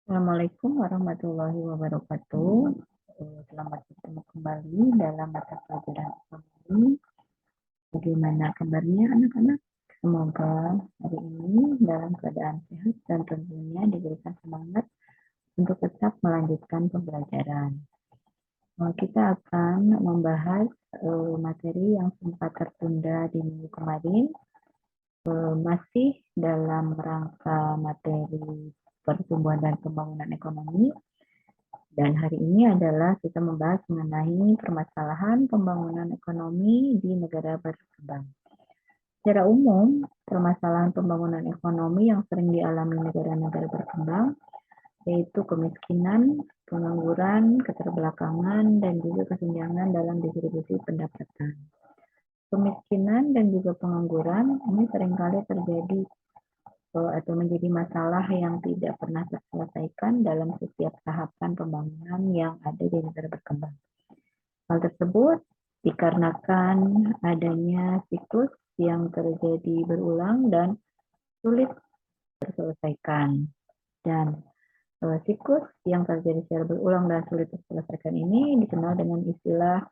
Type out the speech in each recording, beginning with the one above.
Assalamualaikum warahmatullahi wabarakatuh. Selamat bertemu kembali dalam mata pelajaran ekonomi. Bagaimana kabarnya anak-anak? Semoga hari ini dalam keadaan sehat dan tentunya diberikan semangat untuk tetap melanjutkan pembelajaran. Kita akan membahas materi yang sempat tertunda di minggu kemarin, masih dalam rangka materi pertumbuhan dan pembangunan ekonomi. Dan hari ini adalah kita membahas mengenai permasalahan pembangunan ekonomi di negara berkembang. Secara umum, permasalahan pembangunan ekonomi yang sering dialami negara-negara berkembang yaitu kemiskinan, pengangguran, keterbelakangan, dan juga kesenjangan dalam distribusi pendapatan. Kemiskinan dan juga pengangguran ini seringkali terjadi atau menjadi masalah yang tidak pernah terselesaikan dalam setiap tahapan pembangunan yang ada di negara berkembang. Hal tersebut dikarenakan adanya siklus yang terjadi berulang dan sulit terselesaikan. Dan siklus yang terjadi secara berulang dan sulit terselesaikan ini dikenal dengan istilah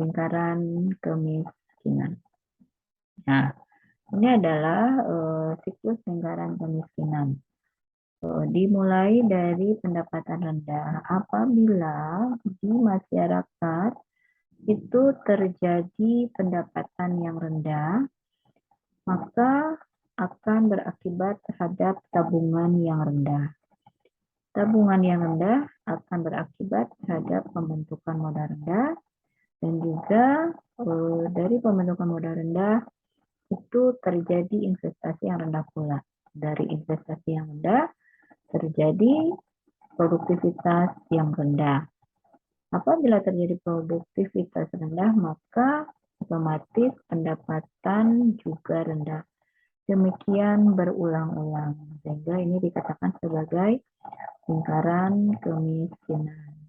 lingkaran kemiskinan. Nah, ini adalah siklus lingkaran kemiskinan. Dimulai dari pendapatan rendah. Apabila di masyarakat itu terjadi pendapatan yang rendah, maka akan berakibat terhadap tabungan yang rendah. Tabungan yang rendah akan berakibat terhadap pembentukan modal rendah, dan juga dari pembentukan modal rendah itu terjadi investasi yang rendah pula. Dari investasi yang rendah terjadi produktivitas yang rendah. Apabila terjadi produktivitas rendah, maka otomatis pendapatan juga rendah. Demikian berulang-ulang, sehingga ini dikatakan sebagai lingkaran kemiskinan.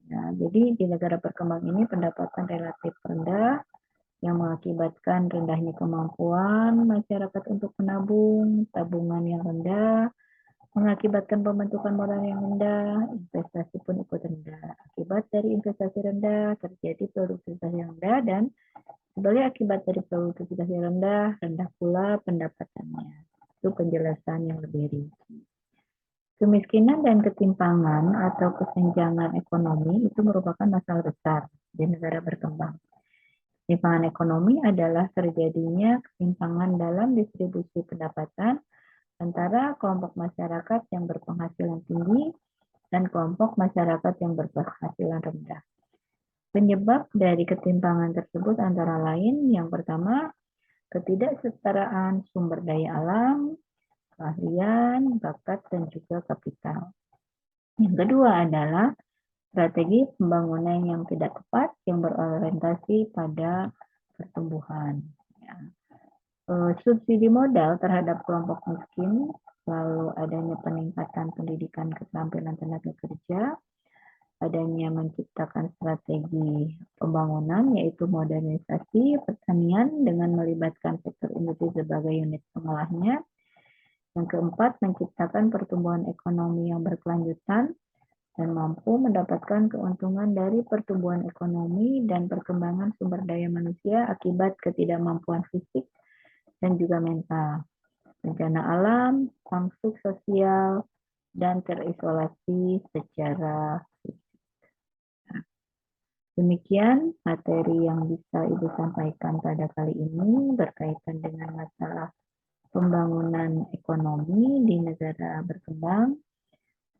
Nah, jadi di negara berkembang ini pendapatan relatif rendah yang mengakibatkan rendahnya kemampuan masyarakat untuk menabung, tabungan yang rendah, mengakibatkan pembentukan modal yang rendah, investasi pun ikut rendah. Akibat dari investasi rendah, terjadi produktivitas yang rendah, dan sebagai akibat dari produktivitas yang rendah, rendah pula pendapatannya. Itu penjelasan yang lebih rinci. Kemiskinan dan ketimpangan atau kesenjangan ekonomi itu merupakan masalah besar di negara berkembang. Ketimpangan ekonomi adalah terjadinya ketimpangan dalam distribusi pendapatan antara kelompok masyarakat yang berpenghasilan tinggi dan kelompok masyarakat yang berpenghasilan rendah. Penyebab dari ketimpangan tersebut antara lain yang pertama, ketidaksetaraan sumber daya alam, keahlian, bakat, dan juga kapital. Yang kedua adalah strategi pembangunan yang tidak tepat yang berorientasi pada pertumbuhan. Subsidi modal terhadap kelompok miskin, lalu adanya peningkatan pendidikan keterampilan tenaga kerja, adanya menciptakan strategi pembangunan yaitu modernisasi pertanian dengan melibatkan sektor industri sebagai unit pengolahnya. Yang keempat, menciptakan pertumbuhan ekonomi yang berkelanjutan dan mampu mendapatkan keuntungan dari pertumbuhan ekonomi dan perkembangan sumber daya manusia akibat ketidakmampuan fisik dan juga mental, bencana alam, konflik sosial, dan terisolasi secara fisik. Demikian materi yang bisa Ibu sampaikan pada kali ini berkaitan dengan masalah pembangunan ekonomi di negara berkembang.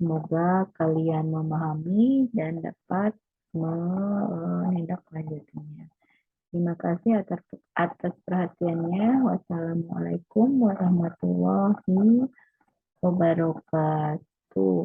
Semoga kalian memahami dan dapat menindaklanjutinya. Terima kasih atas perhatiannya. Wassalamualaikum warahmatullahi wabarakatuh.